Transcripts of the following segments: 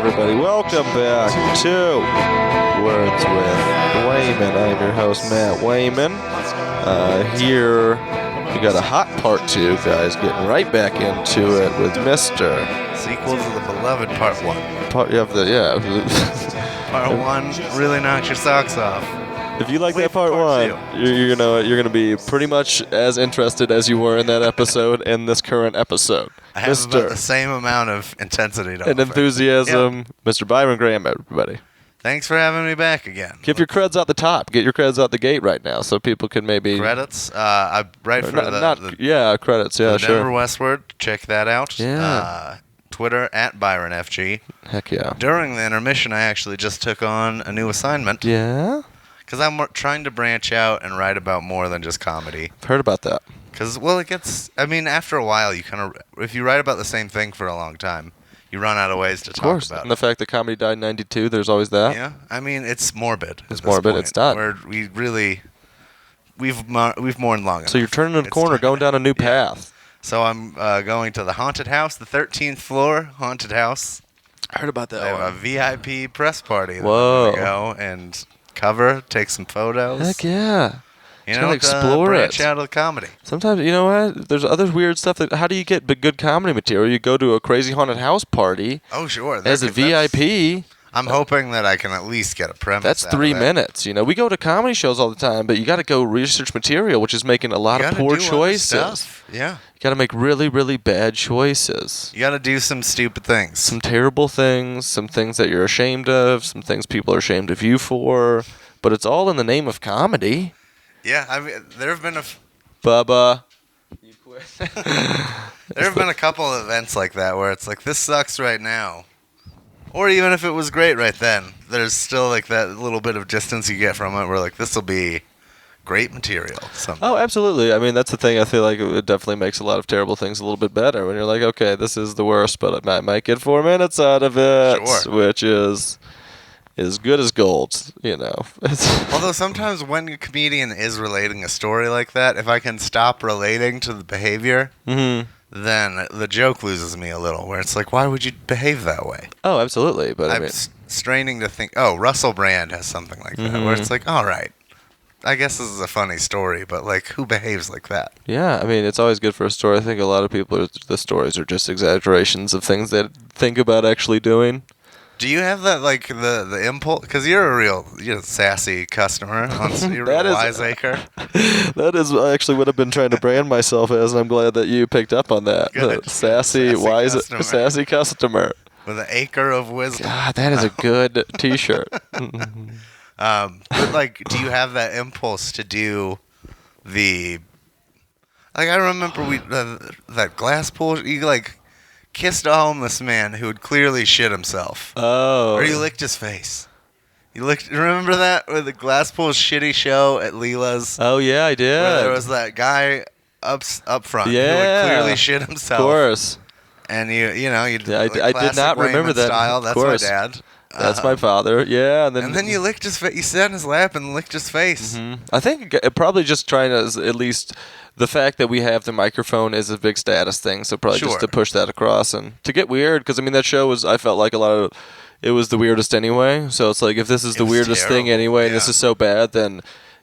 everybody. Welcome back to Words with Wayman. I'm your host, Matt Wayman. Here, we got a hot part 2, guys. Getting right back into it with Mr. Sequel to the beloved part 1. Part 1 really knocks your socks off. If you like that part 1, you're gonna be pretty much as interested as you were in that episode and this current episode. I have about the same amount of intensity and enthusiasm. Yep. Mr. Byron Graham, everybody. Thanks for having me back again. Keep your creds out the top. Get your creds out the gate right now, so people can maybe credits. I write for credits. Yeah, sure. Denver Westward. Check that out. Yeah. Twitter at ByronFG. Heck yeah. During the intermission, I actually just took on a new assignment. Yeah. Because I'm trying to branch out and write about more than just comedy. I've heard about that. Because, well, it gets... I mean, after a while, you kind of... If you write about the same thing for a long time, you run out of ways to talk about and the fact that comedy died in 92, there's always that. Yeah. I mean, it's morbid. It's morbid. Point. It's done. We've mourned long enough. So you're turning a corner, going down a new path. So I'm going to the haunted house, the 13th floor haunted house. I heard about that They have a VIP press party. Whoa. I'm going to go and cover, take some photos. Heck yeah. Explore branch out of the comedy. Sometimes, you know what? There's other weird stuff. How do you get good comedy material? You go to a crazy haunted house party. Oh, sure. As a VIP. I'm hoping that I can at least get a premise. That's 3 minutes. You know, we go to comedy shows all the time, but you got to go research material, which is making a lot of poor choices. Yeah. You got to make really, really bad choices. You got to do some stupid things. Some terrible things, some things that you're ashamed of, some things people are ashamed of you for, but it's all in the name of comedy. Yeah, I mean, there have been Bubba. You quit. There have been a couple of events like that where it's like, this sucks right now. Or even if it was great right then, there's still like that little bit of distance you get from it where like, this will be great material. Someday. Oh, absolutely. I mean, that's the thing. I feel like it definitely makes a lot of terrible things a little bit better when you're like, okay, this is the worst, but I might get 4 minutes out of it, sure. Which is as good as gold, you know. Although sometimes when a comedian is relating a story like that, if I can stop relating to the behavior, then the joke loses me a little, where it's like, why would you behave that way? Oh, absolutely. But I'm straining to think, Russell Brand has something like that, where it's like, all right, I guess this is a funny story, but like, who behaves like that? Yeah, I mean, it's always good for a story. I think a lot of people, the stories are just exaggerations of things they think about actually doing. Do you have that, like, the impulse? Because you're a real sassy customer. You're a real wiseacre. That is actually what I've been trying to brand myself as, and I'm glad that you picked up on that. Sassy customer. With an acre of wisdom. God, that is a good T-shirt. But, like, do you have that impulse to do the... Like, I remember that glass pool, you, like... kissed a homeless man who had clearly shit himself. Oh. Or you licked his face. Remember that? With the Glasspool's shitty show at Leela's? Oh, yeah, I did. Where there was that guy up front who had clearly shit himself. Of course. And I did not remember that. Style. That's my dad. That's my father. Yeah. And then you licked his face. You sat in his lap and licked his face. Mm-hmm. I think probably just trying to at least... The fact that we have the microphone is a big status thing, so probably just to push that across and to get weird, because I mean that show was, I felt like it was the weirdest anyway, so it's like if this is the weirdest thing anyway and this is so bad, then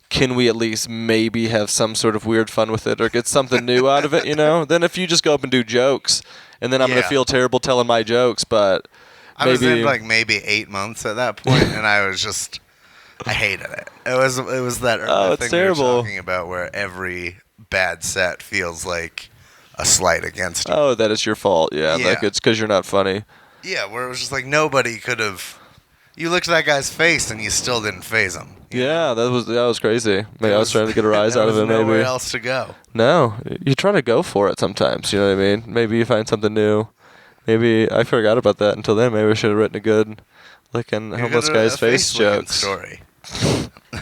can we at least maybe have some sort of weird fun with it or get something new out of it, you know? Then if you just go up and do jokes, and then I'm going to feel terrible telling my jokes, but I was in like maybe 8 months at that point, and I was just, I hated it. It was that thing we were talking about where every bad set feels like a slight against you. Oh, that is your fault. Yeah. Like it's because you're not funny. Yeah, where it was just like nobody could have. You looked at that guy's face and you still didn't faze him. Yeah, that was crazy. Maybe I was trying to get a rise out of it. Maybe nowhere else to go. No, you try to go for it sometimes. You know what I mean? Maybe you find something new. Maybe I forgot about that until then. Maybe I should have written a good licking homeless guy's face jokes. Story.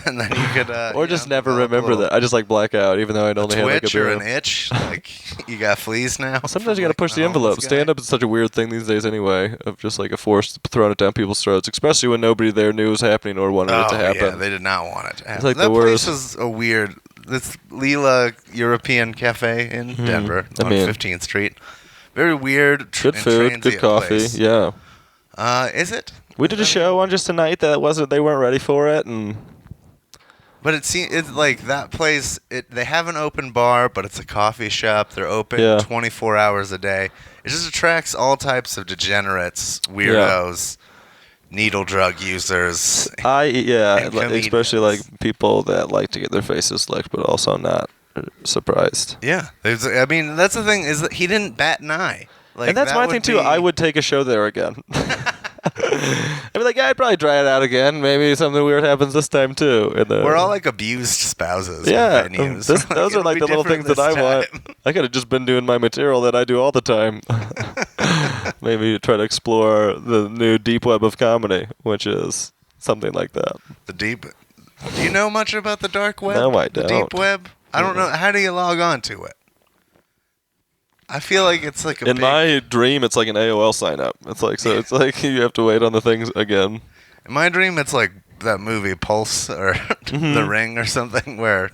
And then you could, or just never remember that. I just like black out, even though I'd only had like a twitch or an itch. Like you got fleas now. Sometimes you got to push the envelope. Stand up is such a weird thing these days, anyway. Of just like a force throwing it down people's throats, especially when nobody there knew it was happening or wanted it to happen. Yeah, they did not want it to happen. It's like that the worst. place is a weird. It's Leela European Cafe in Denver on 15th Street. Very weird. Good food, good coffee. Place. Yeah. Is it? We did a show on just tonight that they weren't ready for it, But it's like that place. They have an open bar, but it's a coffee shop. They're open Yeah. 24 hours a day. It just attracts all types of degenerates, weirdos, needle drug users. and especially like people that like to get their faces licked, but also not surprised. Yeah, that's the thing is that he didn't bat an eye. Like, and that's my thing too. I would take a show there again. I'd be like, yeah, I'd probably try it out again. Maybe something weird happens this time too. We're all like abused spouses. Yeah, in venues. those are like the little things that I want. I could have just been doing my material that I do all the time. Maybe try to explore the new deep web of comedy, which is something like that. The deep. Do you know much about the dark web? No, I don't. The deep web. I don't know. How do you log on to it? I feel like it's like in my dream, it's like an AOL sign up. It's like It's like you have to wait on the things again. In my dream, it's like that movie Pulse or The Ring or something where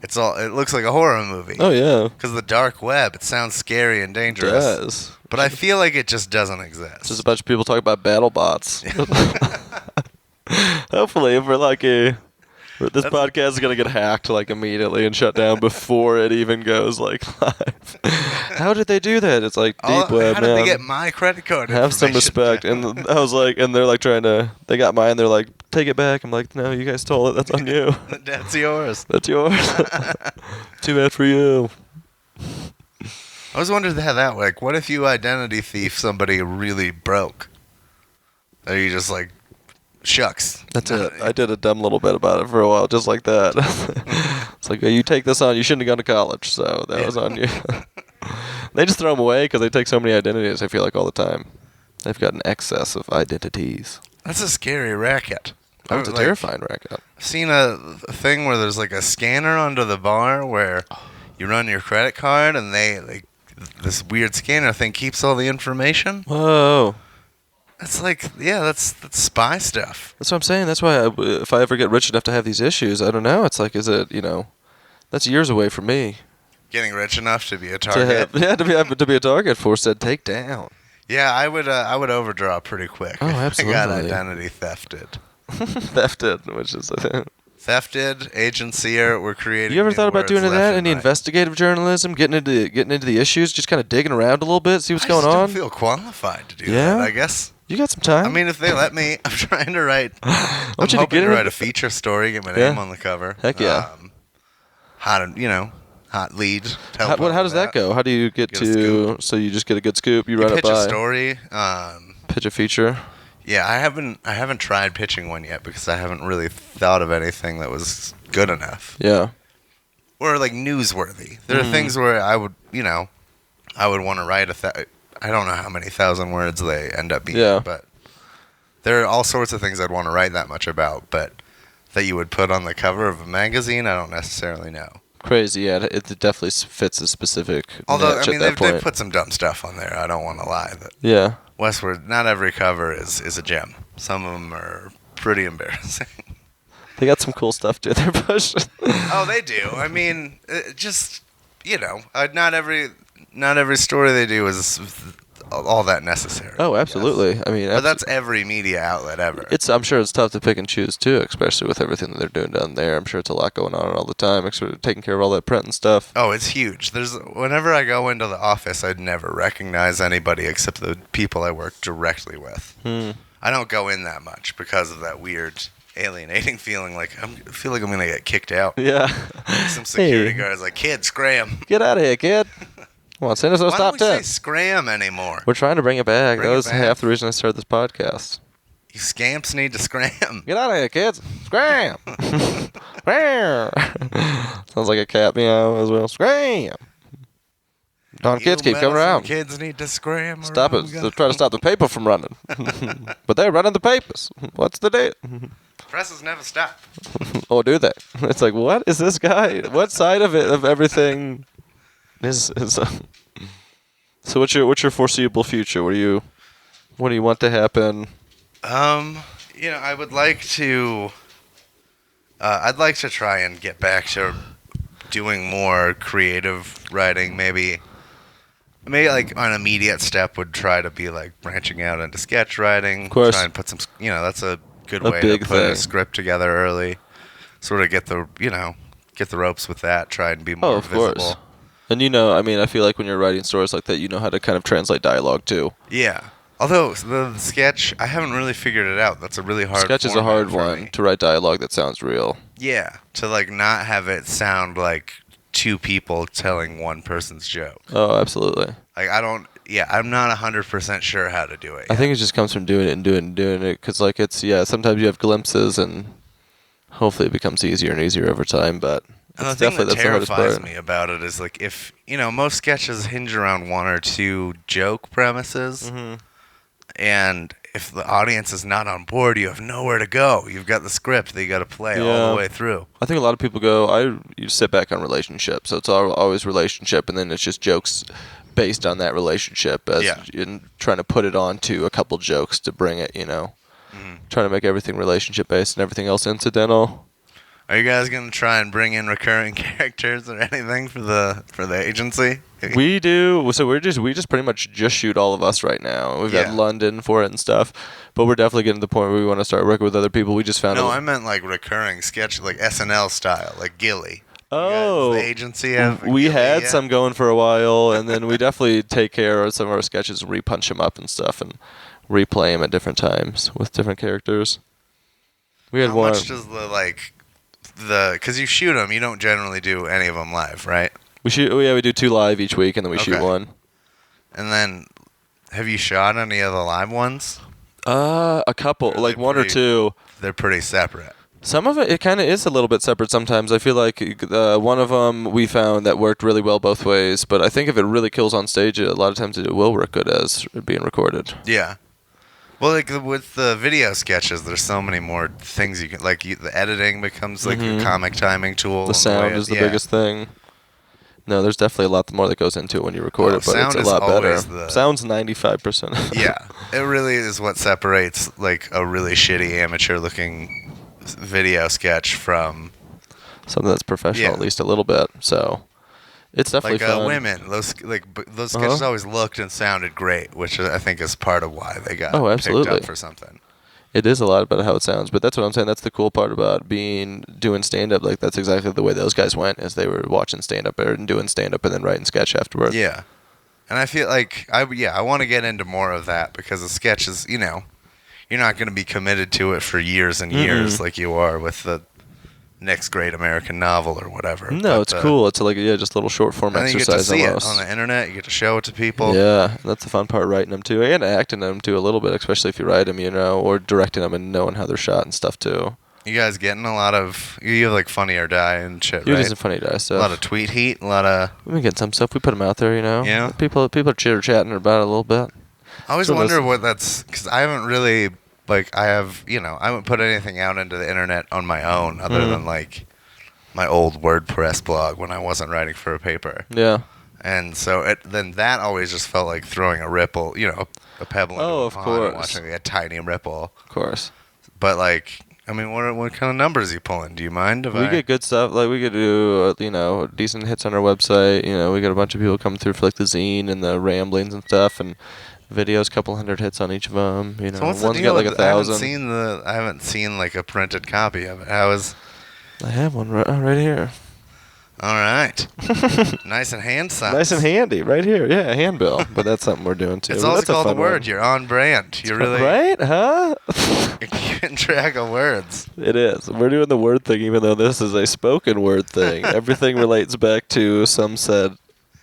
it looks like a horror movie. Oh yeah. Because the dark web, it sounds scary and dangerous. It does. But I feel like it just doesn't exist. It's just a bunch of people talking about battle bots. Hopefully, if we're lucky. This podcast is gonna get hacked like immediately and shut down before it even goes like live. How did they do that? It's like deep web, how did they get my credit card? Have some respect. And I was like, and they're like they got mine. They're like, take it back. I'm like, no, you guys stole it. That's on you. That's yours. That's yours. Too bad for you. I always wondered how that like, what if you identity thief somebody really broke? Are you just like, shucks. That's it. I did a dumb little bit about it for a while, just like that. It's like, you take this on. You shouldn't have gone to college, so that was on you. They just throw them away because they take so many identities, I feel like, all the time. They've got an excess of identities. That's a scary racket. Oh, it's a terrifying racket. I've seen a thing where there's like a scanner under the bar where you run your credit card and this weird scanner thing keeps all the information. Whoa. That's like, that's spy stuff. That's what I'm saying. That's why if I ever get rich enough to have these issues, I don't know. It's like, that's years away from me. Getting rich enough to be a target. To be a target for said takedown. Yeah, I would overdraw pretty quick. Oh, absolutely. I got identity thefted. Thefted, which is Thefted, agency, we're creating. You ever thought about doing that? Any investigative journalism, getting into the issues, just kind of digging around a little bit, see what's going on? I don't feel qualified to do that, I guess. You got some time. I mean, if they let me, I'm trying to write. I'm hoping to write a feature story, get my name on the cover. Heck yeah. Hot lead. How does that go? How do you get to? So you just get a good scoop. You run it by. Pitch a story. Pitch a feature. Yeah, I haven't tried pitching one yet because I haven't really thought of anything that was good enough. Yeah. Or like newsworthy. There are things where I would want to write I don't know how many thousand words they end up being, but there are all sorts of things I'd want to write that much about, but that you would put on the cover of a magazine, I don't necessarily know. Crazy, yeah. It definitely fits a specific Although, niche they've put some dumb stuff on there. I don't want to lie. Yeah. Westward, not every cover is a gem. Some of them are pretty embarrassing. They got some cool stuff too. They're pushing. Oh, they do. I mean, just not every story they do is all that necessary. Oh, absolutely. Yes. I mean, but that's every media outlet ever. I'm sure it's tough to pick and choose too, especially with everything that they're doing down there. I'm sure it's a lot going on all the time, sort of taking care of all that print and stuff. Oh, it's huge. Whenever I go into the office, I'd never recognize anybody except the people I work directly with. I don't go in that much because of that weird alienating feeling. Like I feel like I'm gonna get kicked out. Yeah. Some security guards like, kid, scram. Get out of here, kid. Come on, send us those top 10. Why don't we say scram anymore? We're trying to bring it back. That was half the reason I started this podcast. You scamps need to scram. Get out of here, kids. Scram. Scram. Sounds like a cat meow as well. Scram. Darn kids keep coming around. Kids need to scram. Stop it. They're trying to stop the paper from running. But they're running the papers. What's the deal? Presses never stop. Or do they? It's like, what is this guy? What side of everything is So what's your foreseeable future? What do you want to happen? I would like to. I'd like to try and get back to doing more creative writing. Maybe maybe like an immediate step would try to be like branching out into sketch writing. Of course. Try and put some, that's a good A way big to put a thing. script together early. Sort of get the ropes with that. Try and be more of visible. course. And I feel like when you're writing stories like that, you know how to kind of translate dialogue too. Yeah. Although the sketch, I haven't really figured it out. That's a really hard. Sketch is a hard format for one me. to write dialogue that sounds real. Yeah, to like not have it sound like two people telling one person's joke. Oh, absolutely. Like I'm not 100% sure how to do it yet. I think it just comes from doing it and doing it because like sometimes you have glimpses and hopefully it becomes easier and easier over time, but and the it's thing definitely that that's the hardest terrifies part. me about it is like if most sketches hinge around one or two joke premises, and if the audience is not on board, you have nowhere to go. You've got the script that you got to play all the way through. I think a lot of people you sit back on relationships, so it's always relationship, and then it's just jokes based on that relationship as in trying to put it onto a couple jokes to bring it, trying to make everything relationship based and everything else incidental. Are you guys gonna try and bring in recurring characters or anything for the agency? We do. So we just pretty much just shoot all of us right now. We've got London for it and stuff, but we're definitely getting to the point where we want to start working with other people. We just found. No, I meant like recurring sketch, like SNL style, like Gilly. Oh, the agency have we Gilly had yet? some going for a while, and then we definitely take care of some of our sketches, repunch them up and stuff, and replay them at different times with different characters. We had How one. much does because you shoot them, you don't generally do any of them live, right? We do 2 live each week, and then we shoot one. And then, have you shot any of the live ones? A couple, like one or two. They're pretty separate. Some of it kind of is a little bit separate sometimes. I feel like one of them we found that worked really well both ways, but I think if it really kills on stage, a lot of times it will work good as being recorded. Yeah. Well, like with the video sketches, there's so many more things you can the editing becomes like a comic timing tool. The sound is the biggest thing. No, there's definitely a lot more that goes into it when you record it, but it's a lot better. Sound's 95%. Yeah, it really is what separates like a really shitty amateur-looking video sketch from something that's professional, at least a little bit. So it's definitely fun. Women, those sketches always looked and sounded great, which I think is part of why they got picked up for something. It is a lot about how it sounds, but that's what I'm saying. That's the cool part about doing stand-up. Like that's exactly the way those guys went, is they were watching stand-up and doing stand-up and then writing sketch afterward. Yeah, and I feel like I want to get into more of that because the sketch is, you're not going to be committed to it for years and years like you are with the next great American novel or whatever. No, it's cool. It's like just a little short form exercise. You get to see almost. it on the internet. You get to show it to people. Yeah, that's the fun part, writing them too, and acting them too a little bit, especially if you write them, or directing them and knowing how they're shot and stuff too. You guys getting a lot of you have like Funny or Die and shit, You right? do some Funny or Die stuff. A lot of tweet heat. A lot of. We've been getting some stuff. We put them out there, Yeah. People are chitter chatting about it a little bit. I always wonder what that's because I haven't really I haven't put anything out into the internet on my own other than like my old WordPress blog when I wasn't writing for a paper. Yeah. And so then that always just felt like throwing a ripple, a pebble into a pond and watching a tiny ripple. Of course. But what kind of numbers are you pulling? Do you mind if we get good stuff? Like we could do, decent hits on our website. We got a bunch of people coming through for like the zine and the ramblings and stuff, and videos, couple hundred hits on each of them. So what's the one's deal got like 1,000. I haven't seen like a printed copy of it. I have one right here. All right. Nice and handsome. Nice and handy, right here. Yeah, a handbill. But that's something we're doing too. It's also that's called The Word. One. You're on brand. You're really right, huh? You're keeping track of words. It is. We're doing the word thing, even though this is a spoken word thing. Everything relates back to some said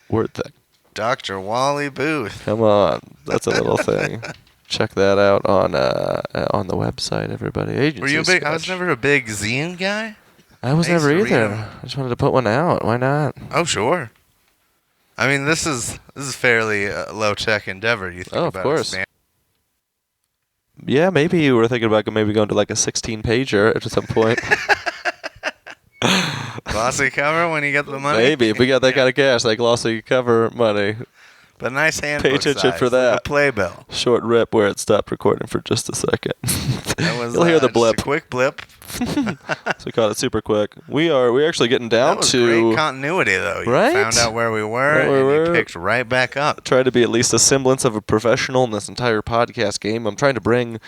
word thing. Dr. Wally Booth. Come on, that's a little thing. Check that out on the website, everybody. Agency. Were you a big? I was never a big zine guy. I was never either. I just wanted to put one out. Why not? Oh, sure. I mean, this is fairly low tech endeavor. You think about of course. Yeah, maybe you were thinking about maybe going to like a 16-pager at some point. Glossy cover when you get the money. Maybe if we got that kind of cash, like glossy cover money. But nice handbook Pay attention size, for that. Like a playbill. Short rip where it stopped recording for just a second. You'll hear the blip. Just a quick blip. So we caught it super quick. We're actually getting down that was to great continuity though. You right? found out where we were and you picked right back up. Try to be at least a semblance of a professional in this entire podcast game. I'm trying to bring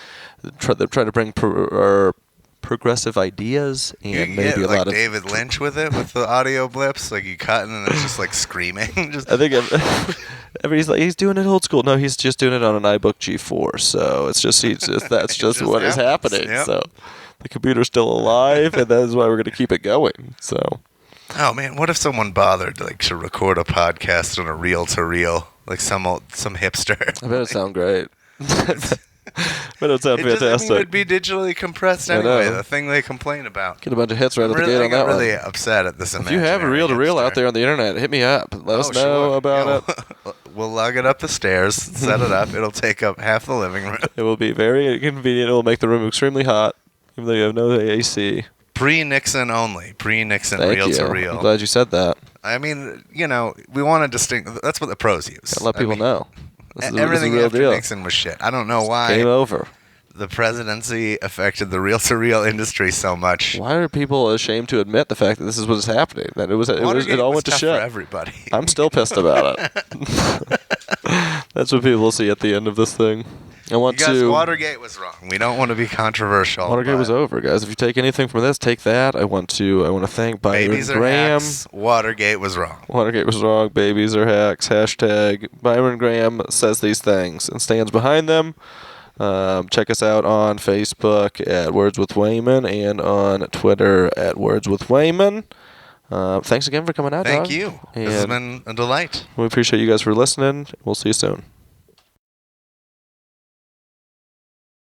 progressive ideas and You maybe get a like lot of David Lynch with it, with the audio blips. Like you cut and it's just like screaming. Just I think everybody's like he's doing it old school. No, he's just doing it on an iBook G4. So it's just that's just what is happening. Yep. So the computer's still alive, and that is why we're going to keep it going. So. Oh man, what if someone bothered to record a podcast on a reel-to-reel, like some hipster? I bet it sound great. But it sound fantastic. It would be digitally compressed anyway. The thing they complain about. Get a bunch of hits right at the gate on that one. I'm really upset at this. If you have a reel-to-reel out there on the internet, hit me up. Let us know about it. We'll lug it up the stairs, set it up. It'll take up half the living room. It will be very inconvenient. It will make the room extremely hot, even though you have no AC. Pre-Nixon only. Pre-Nixon reel-to-reel. I'm glad you said that. I mean, we want to distinguish. That's what the pros use. Gotta let people know. Everything after Nixon was shit. I don't know why. Game over. The presidency affected the reel-to-reel industry so much. Why are people ashamed to admit the fact that this is what is happening? That it all went to shit. For everybody. I'm still pissed about it. That's what people will see at the end of this thing. Watergate was wrong. We don't want to be controversial. Watergate was over, guys. If you take anything from this, take that. I want to thank Byron Graham. Watergate was wrong. Watergate was wrong. Babies are hacks. Hashtag Byron Graham says these things and stands behind them. Check us out on Facebook at Words with Wayman and on Twitter at Words with Wayman. Thanks again for coming out, Thank dog. you. This has been a delight. We appreciate you guys for listening. We'll see you soon.